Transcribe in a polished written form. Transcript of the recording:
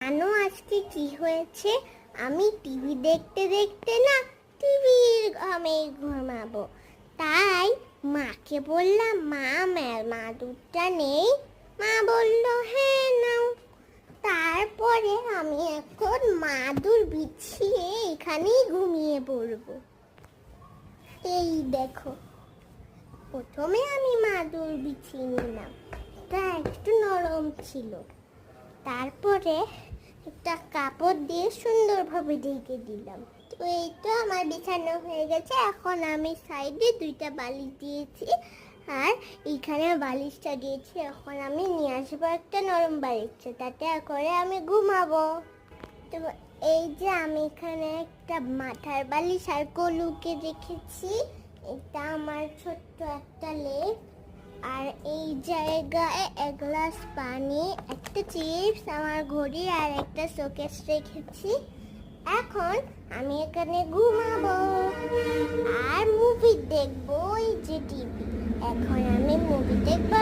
জানো আজকে কি হয়েছে? আমি টিভি দেখতে দেখতে না টিভির ঘামে ঘুমাবো। তাই মাকে বললাম, মা দুধটা নেই। মা বলল হ্যাঁ নাও। তারপরে আমি এখন মাদুর বিছিয়ে এখানেই ঘুমিয়ে পড়বো। এই দেখো, প্রথমে আমি মাদুর বিছিয়ে নিলাম, এটা একটু নরম ছিল। তারপরে একটা কাপড় দিয়ে সুন্দরভাবে ঢেকে দিলাম। তো এই তো আমার বিছানো হয়ে গেছে। এখন আমি সাইডে দুইটা বালিশ দিয়েছি আর এখানে বালিশটা দিয়েছি। এখন আমি নিয়ে আসবো একটা নরম বালিশ, তাতে করে আমি ঘুমাবো। তো এই যে আমি এখানে একটা মাথার বালিশ আর কলুকে রেখেছি। এটা আমার ছোট্ট একটা লেপ। আর এই জায়গায় এক গ্লাস পানি, একটা চিপস, আমার ঘড়ি আর একটা শোকেস রেখেছি। এখন আমি এখানে ঘুমাবো আর মুভি দেখবো। এই যে টিভি, এখন আমি মুভি দেখবো।